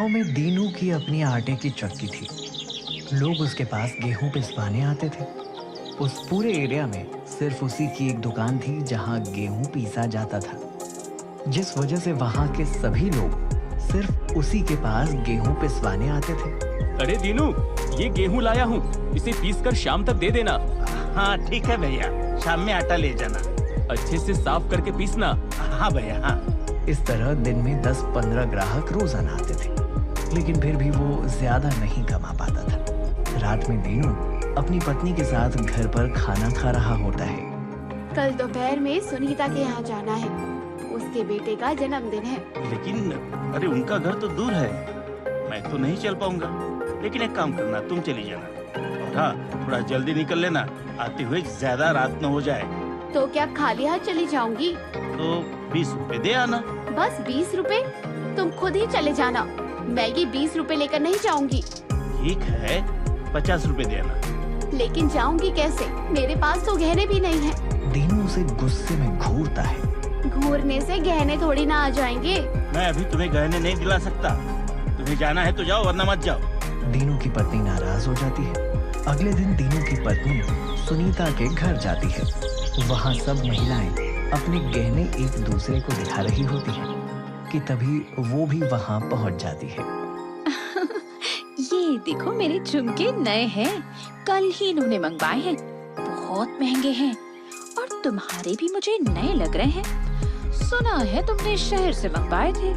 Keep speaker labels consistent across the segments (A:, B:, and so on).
A: गांव में दीनू की अपनी आटे की चक्की थी। लोग उसके पास गेहूं पिसवाने आते थे। उस पूरे एरिया में सिर्फ उसी की एक दुकान थी जहां गेहूं पीसा जाता था, जिस वजह से वहां के सभी लोग सिर्फ उसी के पास गेहूं पिसवाने आते थे।
B: अरे दीनू, ये गेहूं लाया हूँ, इसे पीस कर शाम तक दे देना।
C: हाँ ठीक है भैया, शाम में आटा ले जाना।
B: अच्छे से साफ करके पीसना।
C: हाँ भैया हाँ।
A: इस तरह दिन में 10-15 ग्राहक रोजाना आते थे, लेकिन फिर भी वो ज्यादा नहीं कमा पाता था। रात में दीनू अपनी पत्नी के साथ घर पर खाना खा रहा होता है।
D: कल दोपहर में सुनीता के यहाँ जाना है, उसके बेटे का जन्मदिन है।
C: लेकिन अरे उनका घर तो दूर है, मैं तो नहीं चल पाऊंगा। लेकिन एक काम करना, तुम चली जाना और हाँ थोड़ा जल्दी निकल लेना, आते हुए ज्यादा रात न हो जाए।
D: तो क्या खाली हाथ चली जाऊंगी?
C: तो 20 रुपए दे आना।
D: बस 20 रुपए? तुम खुद ही चले जाना, मैं ये 20 रुपए लेकर नहीं जाऊंगी।
C: ठीक है, 50 रुपए दे आना।
D: लेकिन जाऊंगी कैसे? मेरे पास तो गहने भी नहीं है।
A: दीनू उसे गुस्से में घूरता है।
D: घूरने से गहने थोड़ी ना आ जाएंगे।
C: मैं अभी तुम्हें गहने नहीं दिला सकता, तुम्हें जाना है तो जाओ वरना मत जाओ।
A: दीनू की पत्नी नाराज हो जाती है। अगले दिन दीनू की पत्नी सुनीता के घर जाती है। वहाँ सब महिलाएं अपने गहने एक दूसरे को दिखा रही होती हैं कि तभी वो भी वहाँ पहुँच जाती है।
E: ये देखो, मेरे झुमके नए हैं, कल ही इन्होंने मंगवाए हैं, बहुत महंगे हैं और तुम्हारे भी मुझे नए लग रहे हैं। सुना है तुमने शहर से मंगवाए थे।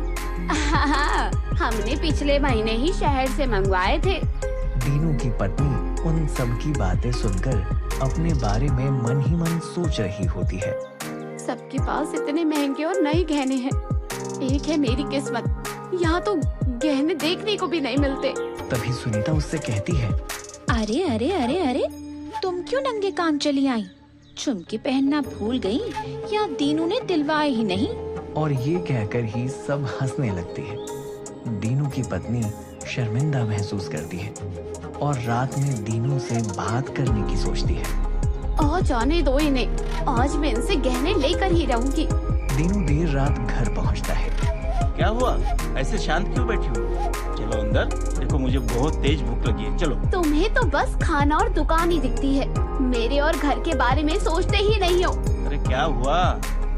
D: हाँ, हमने पिछले महीने ही शहर से मंगवाए थे।
A: दीनू की पत्नी उन सब की बातें सुनकर अपने बारे में मन ही मन सोच रही होती है।
D: सबके पास इतने महंगे और नए गहने हैं, एक है मेरी किस्मत, यहाँ तो गहने देखने को भी नहीं मिलते।
A: तभी सुनीता उससे कहती है,
E: अरे अरे अरे अरे, तुम क्यों नंगे कान चली आई? झुमके पहनना भूल गई या दीनू ने दिलवाए ही नहीं?
A: और ये कहकर ही सब हंसने लगती है। दीनू की पत्नी शर्मिंदा महसूस करती है और रात में दीनू से बात करने की सोचती है।
D: और जाने दो इन्हें, आज मैं इनसे गहने लेकर ही रहूंगी।
A: दीनू देर रात घर पहुंचता है।
C: क्या हुआ, ऐसे शांत क्यों बैठी हो? चलो अंदर, देखो मुझे बहुत तेज भूख लगी है, चलो।
D: तुम्हें तो बस खाना और दुकान ही दिखती है, मेरे और घर के बारे में सोचते ही नहीं हो।
C: अरे क्या हुआ,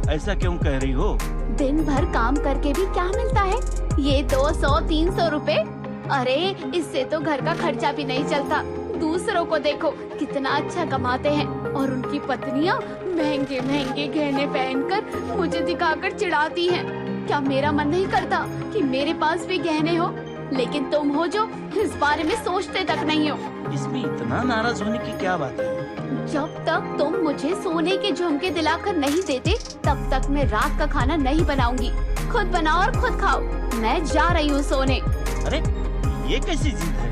C: ऐसा क्यों कह रही हो?
D: दिन भर काम करके भी क्या मिलता है? ये 200-300 रुपए। अरे इससे तो घर का खर्चा भी नहीं चलता। दूसरों को देखो कितना अच्छा कमाते हैं और उनकी पत्नियां महंगे महंगे गहने पहनकर मुझे दिखाकर चिढ़ाती हैं। क्या मेरा मन नहीं करता कि मेरे पास भी गहने हो? लेकिन तुम हो जो इस बारे में सोचते तक नहीं हो।
C: इसमें इतना नाराज होने की क्या बात है?
D: जब तक तुम मुझे सोने के झुमके दिलाकर नहीं देते, तब तक मैं रात का खाना नहीं बनाऊंगी। खुद बनाओ और खुद खाओ, मैं जा रही हूँ सोने।
C: अरे ये कैसी जिद है?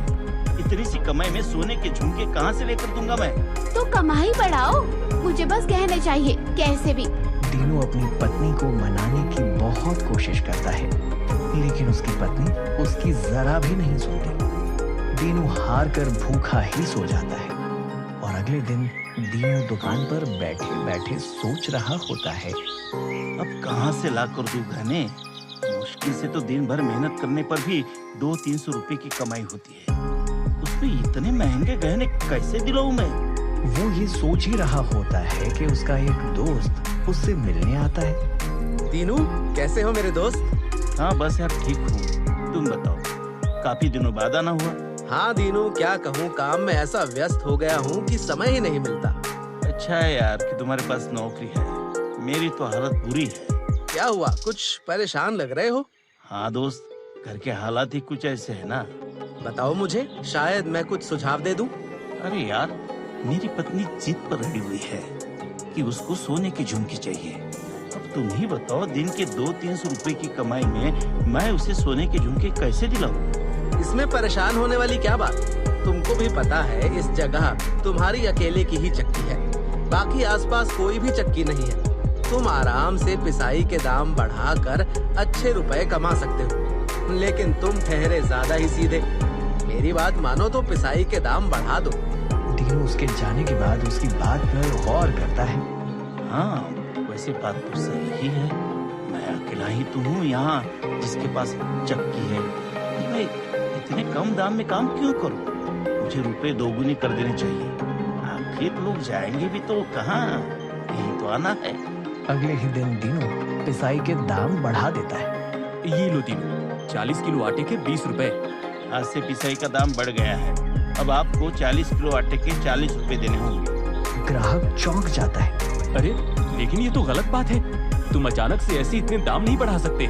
C: इतनी सी कमाई में सोने के झुमके कहाँ से लेकर दूंगा मैं?
D: तो कमाई बढ़ाओ, मुझे बस गहने चाहिए कैसे भी।
A: दीनू अपनी पत्नी को मनाने की बहुत कोशिश करता है, लेकिन उसकी पत्नी उसकी जरा भी नहीं सुनती। दीनू हार कर भूखा ही सो जाता है और अगले दिन दीनू दुकान पर बैठे बैठे सोच रहा होता है,
C: अब कहाँ से ला कर दूं गहने? मुश्किल से तो दिन भर मेहनत करने पर भी 200-300 रुपए की कमाई होती है, उसमें इतने महंगे गहने कैसे दिलाऊं मैं?
A: वो ये सोच ही रहा होता है कि उसका एक दोस्त उससे मिलने आता है।
F: दीनू, कैसे हो मेरे दोस्त?
C: हाँ बस यार ठीक हूँ, तुम बताओ, काफी दिनों बाद आना हुआ।
F: हाँ दीनू, क्या कहूँ, काम में ऐसा व्यस्त हो गया हूँ कि समय ही नहीं मिलता।
C: अच्छा है यार कि तुम्हारे पास नौकरी है, मेरी तो हालत बुरी है।
F: क्या हुआ, कुछ परेशान लग रहे हो?
C: हाँ दोस्त, घर के हालात ही कुछ ऐसे है ना।
F: बताओ मुझे, शायद मैं कुछ सुझाव दे दूं।
C: अरे यार, मेरी पत्नी जिद पर अड़ी हुई है कि उसको सोने की झुमकी चाहिए। अब तुम ही बताओ, दिन के 200-300 रुपए की कमाई में मैं उसे सोने के झुमके कैसे दिलाऊं?
F: इसमें परेशान होने वाली क्या बात? तुमको भी पता है इस जगह तुम्हारी अकेले की ही चक्की है, बाकी आसपास कोई भी चक्की नहीं है। तुम आराम से पिसाई के दाम बढ़ाकर अच्छे रुपए कमा सकते हो, लेकिन तुम ठहरे ज्यादा ही सीधे। मेरी बात मानो तो पिसाई के दाम बढ़ा दो।
A: दीनू उसके जाने के बाद उसकी बात पर गौर करता है।
C: हाँ वैसे बात तो सही है, मैं अकेला ही तो हूँ यहाँ जिसके पास चक्की है। मैं इतने कम दाम में काम क्यों करूं? मुझे रुपए दोगुने कर देने चाहिए। आखिर लोग जाएंगे भी तो कहाँ? यही तो आना है।
A: अगले ही दिन दीनू पिसाई के दाम बढ़ा देता है।
B: ये लो दीनू, 40 किलो आटे के 20 रुपए।
C: आज से पिसाई का दाम बढ़ गया है। अब आपको 40 किलो आटे के 40 रुपए देने होंगे।
A: ग्राहक चौंक जाता है।
B: अरे लेकिन ये तो गलत बात है, तुम अचानक से ऐसे इतने दाम नहीं बढ़ा सकते।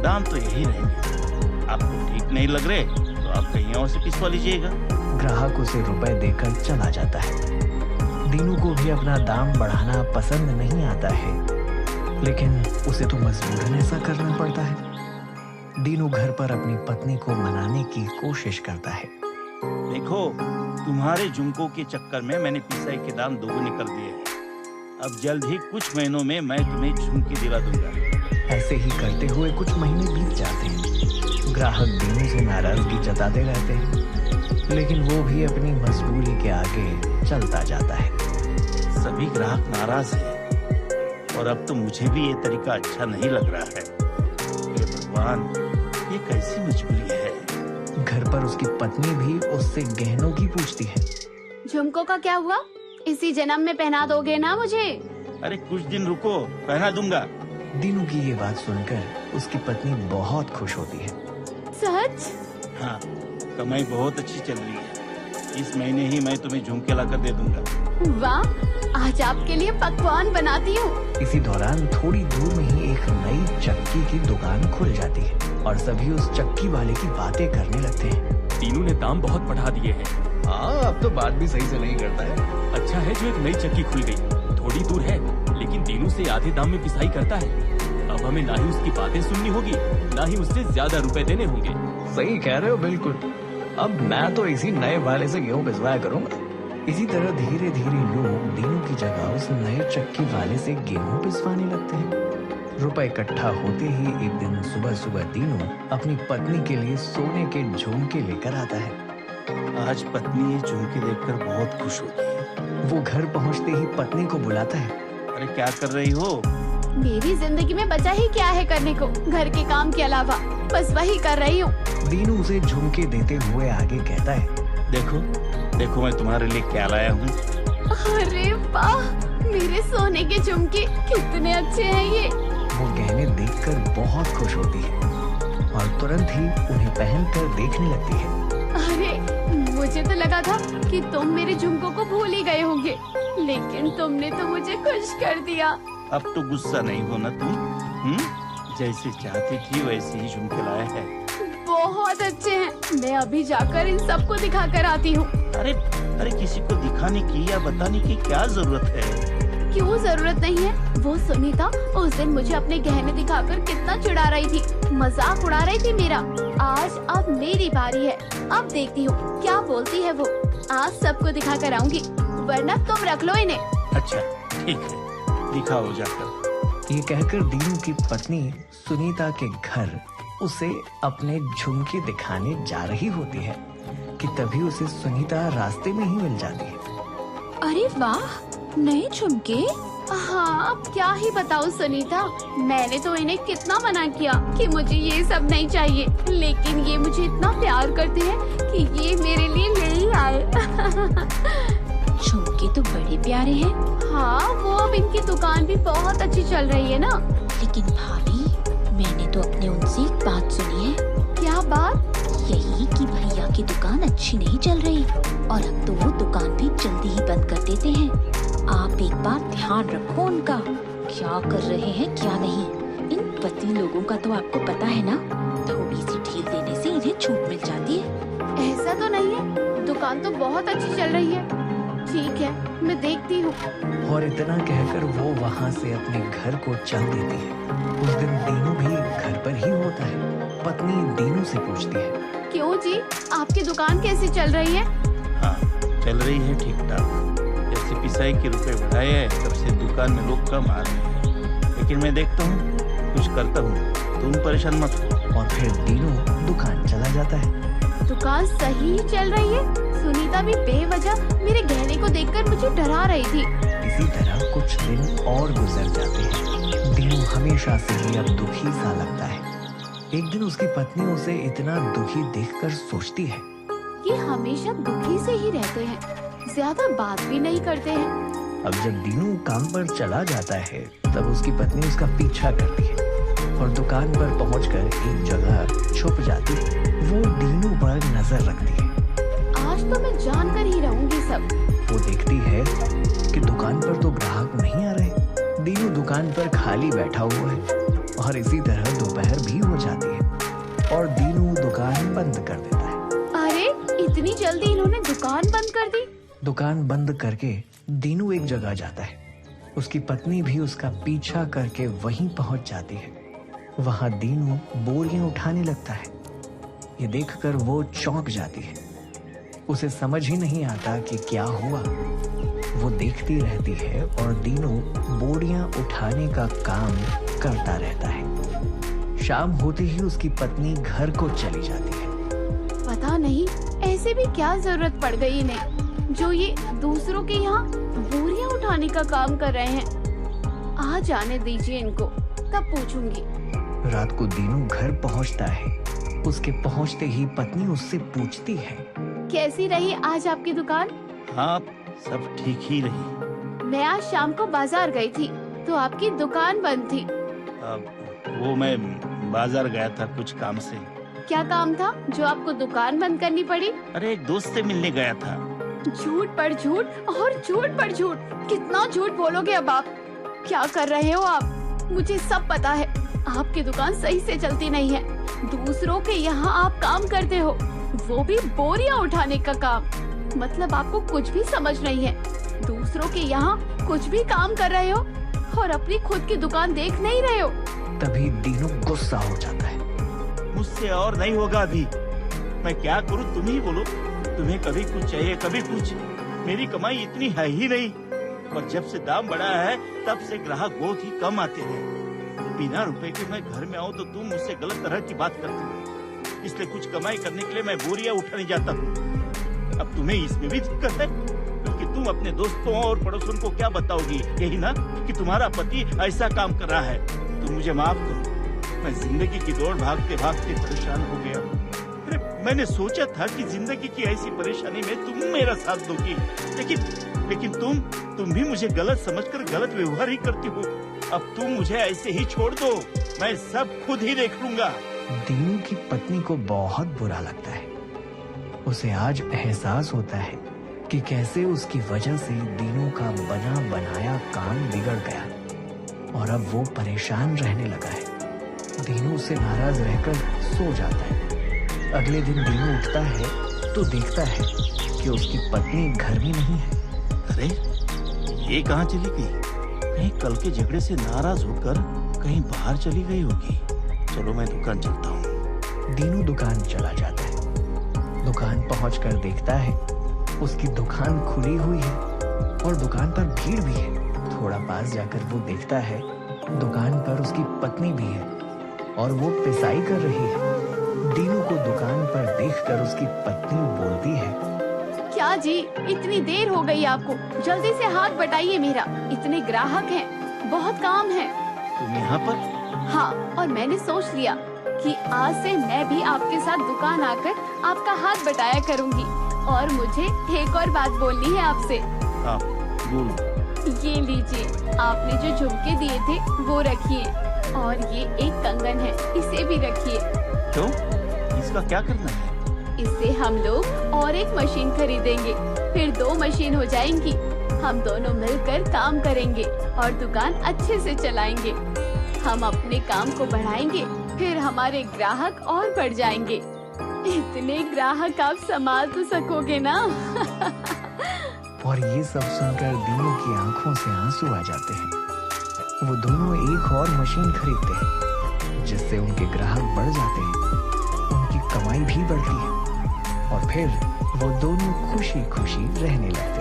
C: दाम तो यही रहेंगे। आपको ठीक नहीं लग रहे तो आप कहीं और से पिसवा लीजिएगा।
A: ग्राहक उसे रुपए देकर चला जाता है। दीनू को भी अपना दाम बढ़ाना पसंद नहीं आता है, लेकिन उसे तो मजबूरन ऐसा करना पड़ता है। दीनू घर पर अपनी पत्नी को मनाने की कोशिश करता है।
C: देखो, तुम्हारे झुमकों के चक्कर में मैंने पिसाई के दाम दोगुने कर दिए हैं। अब जल्द ही कुछ महीनों में मैं तुम्हें झुमके दिला दूंगा।
A: ऐसे ही करते हुए कुछ महीने बीत जाते हैं। ग्राहक दीनू से नाराजगी जताते रहते हैं, लेकिन वो भी अपनी मजबूरी के आगे चलता जाता है।
C: सभी ग्राहक नाराज हैं और अब तो मुझे भी ये तरीका अच्छा नहीं लग रहा है। हे भगवान, ये कैसी मजबूरी है।
A: घर पर उसकी पत्नी भी उससे गहनों की पूछती है।
D: झुमकों का क्या हुआ? इसी जन्म में पहना दोगे ना मुझे?
C: अरे कुछ दिन रुको, पहना दूंगा।
A: दीनू की ये बात सुनकर उसकी पत्नी बहुत खुश होती है।
D: सच?
C: हाँ, कमाई बहुत अच्छी चल रही है। इस महीने ही मैं तुम्हें झुमके ला कर दे दूंगा।
D: वाह, आज आपके लिए पकवान बनाती हूँ।
A: इसी दौरान थोड़ी दूर में ही एक नई चक्की की दुकान खुल जाती है और सभी उस चक्की वाले की बातें करने लगते हैं।
B: दीनू ने दाम बहुत बढ़ा दिए हैं।
G: हाँ, अब तो बात भी सही से नहीं करता है।
B: अच्छा है जो एक नई चक्की खुल गई, थोड़ी दूर है, लेकिन दीनू से आधे दाम में पिसाई करता है। अब हमें ना ही उसकी बातें सुननी होगी, ना ही उससे ज्यादा रुपए देने होंगे।
G: सही कह रहे हो, बिल्कुल। अब मैं तो इसी नए वाले से गेहूं पिसवाया करूंगा।
A: इसी तरह धीरे धीरे लोग दीनू की जगह उस नए चक्की वाले से गेहूं पिसवाने लगते हैं। रुपए इकट्ठा होते ही एक दिन सुबह सुबह दीनू अपनी पत्नी के लिए सोने के झुमके लेकर आता है।
C: आज पत्नी ये झुमके देखकर बहुत खुश होगी।
A: वो घर पहुंचते ही पत्नी को बुलाता है।
C: अरे क्या कर रही हो?
D: मेरी जिंदगी में बचा ही क्या है करने को घर के काम के अलावा? बस वही कर रही हूँ।
A: दीनू उसे झुमके देते हुए आगे कहता है।
C: देखो देखो, मैं तुम्हारे लिए क्या लाया हूँ।
D: अरे वाह, मेरे सोने के झुमके कितने अच्छे हैं ये।
A: वो गहने देखकर बहुत खुश होती है और तुरंत ही उन्हें पहनकर देखने लगती है।
D: अरे मुझे तो लगा था कि तुम मेरे झुमकों को भूल ही गए होंगे, लेकिन तुमने तो मुझे खुश कर दिया।
C: अब तो गुस्सा नहीं होना तुम। जैसे चाहती थी वैसे ही झुमके लाया है।
D: बहुत अच्छे हैं। मैं अभी जाकर इन सबको दिखा कर आती हूँ।
C: अरे अरे, किसी को दिखाने की या बताने की क्या जरूरत है?
D: क्यों जरूरत नहीं है? वो सुनीता उस दिन मुझे अपने गहने दिखाकर कितना चिढ़ा रही थी, मजाक उड़ा रही थी मेरा। आज अब मेरी बारी है। अब देखती हूँ क्या बोलती है वो। आज सबको दिखा कर आऊंगी, वरना तुम रख लो इन्हें।
C: अच्छा ठीक है, दिखाओ जाकर।
A: ये कहकर दीनू की पत्नी सुनीता के घर उसे अपने झुमके दिखाने जा रही होती है कि तभी उसे सुनीता रास्ते में ही मिल जाती है।
E: अरे वाह, नए झुमके।
D: हाँ, अब क्या ही बताऊँ सुनीता, मैंने तो इन्हें कितना मना किया कि मुझे ये सब नहीं चाहिए, लेकिन ये मुझे इतना प्यार करते हैं कि ये मेरे लिए ले ही आए।
E: झुमके तो बड़े प्यारे हैं।
D: हाँ, वो अब इनकी दुकान भी बहुत अच्छी चल रही है ना।
E: लेकिन भाभी, मैंने तो अपने उनसे एक बात सुनी है।
D: क्या बात?
E: यही कि भैया की दुकान अच्छी नहीं चल रही और अब तो वो दुकान भी जल्दी ही बंद कर देते हैं। आप एक बार ध्यान रखो उनका, क्या कर रहे हैं क्या नहीं। इन पति लोगों का तो आपको पता है ना, थोड़ी सी ढील देने से इन्हें छूट मिल जाती है।
D: ऐसा तो नहीं है, दुकान तो बहुत अच्छी चल रही है। ठीक है, मैं देखती हूँ।
A: और इतना कहकर वो वहाँ से अपने घर को चल देती है। उस दिन दीनू भी घर पर ही होता है। पत्नी दीनू से पूछती है।
D: क्यों जी, आपकी दुकान कैसी चल रही है?
C: हाँ, चल रही है ठीक ठाक। जैसे पिसाई के रुपए बढ़ाए हैं तब से दुकान में लोग कम आ रहे हैं, लेकिन मैं देखता हूँ, कुछ करता हूँ, तुम परेशान मत हो।
A: और फिर दीनू दुकान चला जाता है।
D: दुकान सही चल रही है। सुनीता भी बेवजह मेरे गहने को देखकर मुझे डरा रही थी।
A: इसी तरह कुछ दिन और गुजर जाते हैं। दीनू हमेशा से ही अब दुखी सा लगता है। एक दिन उसकी पत्नी उसे इतना दुखी देखकर सोचती है।
D: ये हमेशा दुखी से ही रहते हैं, ज्यादा बात भी नहीं करते हैं।
A: अब जब दीनू काम पर चला जाता है तब उसकी पत्नी उसका पीछा करती है और दुकान पर पहुंचकर एक जगह छुप जाती है। वो दीनू पर नजर रखती है।
D: आज तो मैं जानकर ही रहूंगी सब।
A: वो देखती है कि दुकान पर तो ग्राहक नहीं आ रहे। दीनू दुकान पर खाली बैठा हुआ है और इसी तरह दोपहर भी हो जाती है और दीनू दुकान बंद कर देता है।
D: अरे इतनी जल्दी इन्होंने दुकान बंद कर दी।
A: दुकान बंद करके दीनू एक जगह जाता है। उसकी पत्नी भी उसका पीछा करके वहीं पहुंच जाती है। वहां दीनू बोरियां उठाने लगता है। ये देखकर वो चौंक जाती है। उसे समझ ही नहीं आता कि क्या हुआ। वो देखती रहती है और दीनू बोरियां उठाने का काम करता रहता है। शाम होते ही उसकी पत्नी घर को चली जाती है।
D: पता नहीं ऐसे भी क्या जरूरत पड़ गई इन्हें, जो ये दूसरों के यहाँ बोरियां उठाने का काम कर रहे हैं। आ जाने दीजिए इनको, तब पूछूंगी।
A: रात को दीनू घर पहुंचता है। उसके पहुंचते ही पत्नी उससे पूछती है,
D: कैसी रही आज आपकी दुकान?
C: हाँ, सब ठीक ही रही।
D: मैं आज शाम को बाजार गई थी तो आपकी दुकान बंद थी।
C: वो मैं बाजार गया था कुछ काम से।
D: क्या काम था जो आपको दुकान बंद करनी पड़ी?
C: अरे एक दोस्त से मिलने गया था।
D: झूठ पर झूठ और झूठ पर झूठ। कितना झूठ बोलोगे अब आप? क्या कर रहे हो आप? मुझे सब पता है। आपकी दुकान सही से चलती नहीं है। दूसरों के यहाँ आप काम करते हो, वो भी बोरियां उठाने का काम। मतलब आपको कुछ भी समझ नहीं है। दूसरों के यहाँ कुछ भी काम कर रहे हो और अपनी खुद की दुकान देख नहीं रहे हो।
A: तभी दीनू गुस्सा हो जाता है।
C: मुझसे और नहीं होगा अभी। मैं क्या करूं, तुम ही बोलो। तुम्हें कभी कुछ चाहिए कभी कुछ। मेरी कमाई इतनी है ही नहीं और जब से दाम बढ़ा है तब से ग्राहक बहुत ही कम आते हैं। बिना रुपए के मैं घर में आऊं तो तुम मुझसे गलत तरह की बात करती हो। इसलिए कुछ कमाई करने के लिए मैं बोरियां उठाने जाता हूँ। अब तुम्हें इसमें भी दिक्कत है क्योंकि तुम अपने दोस्तों और पड़ोसियों को क्या बताओगी? यही ना कि तुम्हारा पति ऐसा काम कर रहा है। तुम मुझे माफ करो, मैं जिंदगी की दौड़ भागते भागते परेशान हो गया। अरे मैंने सोचा था कि जिंदगी की ऐसी परेशानी में तुम मेरा साथ दोगी, लेकिन तुम भी मुझे गलत समझकर गलत व्यवहार ही करती हो। अब तुम मुझे ऐसे ही छोड़ दो, मैं सब खुद ही देख लूंगा।
A: दीनू की पत्नी को बहुत बुरा लगता है। उसे आज एहसास होता है कि कैसे उसकी वजह से दीनू का बना बनाया काम बिगड़ गया और अब वो परेशान रहने लगा है। दीनू से नाराज रहकर सो जाता है। अगले दिन दीनू उठता है तो देखता है कि उसकी पत्नी घर में नहीं है।
C: अरे ये कहाँ चली गई? कहीं कल के झगड़े से नाराज होकर कहीं बाहर चली गई होगी। चलो मैं दुकान चलता हूँ।
A: दीनू दुकान चला जाता है। दुकान पहुंचकर देखता है उसकी दुकान खुली हुई है और दुकान पर भीड़ भी है। थोड़ा पास जाकर वो देखता है दुकान पर उसकी पत्नी भी है और वो पिसाई कर रही है। दीनू को दुकान पर देखकर उसकी पत्नी बोलती है,
D: क्या जी, इतनी देर हो गई आपको? जल्दी से हाथ बटाइए मेरा। इतने ग्राहक हैं, बहुत काम है।
C: तुम यहाँ पर?
D: हाँ, और मैंने सोच लिया कि आज से मैं भी आपके साथ दुकान आकर आपका हाथ बटाया करूँगी। और मुझे एक और बात बोलनी है आपसे।
C: हाँ, बोलो।
D: ये लीजिए, आपने जो झुमके दिए थे वो रखिए और ये एक कंगन है, इसे भी रखिए।
C: क्यों? इसका क्या करना है?
D: इससे हम लोग और एक मशीन खरीदेंगे, फिर 2 मशीन हो जाएंगी। हम दोनों मिलकर काम करेंगे और दुकान अच्छे से चलाएंगे। हम अपने काम को बढ़ाएंगे, फिर हमारे ग्राहक और बढ़ जाएंगे। इतने ग्राहक आप संभाल तो सकोगे ना?
A: और ये सब सुनकर दीनू की आंखों से आंसू आ जाते हैं। वो दोनों एक और मशीन खरीदते हैं जिससे उनके ग्राहक बढ़ जाते हैं, उनकी कमाई भी बढ़ती है और फिर वो दोनों खुशी खुशी रहने लगते हैं।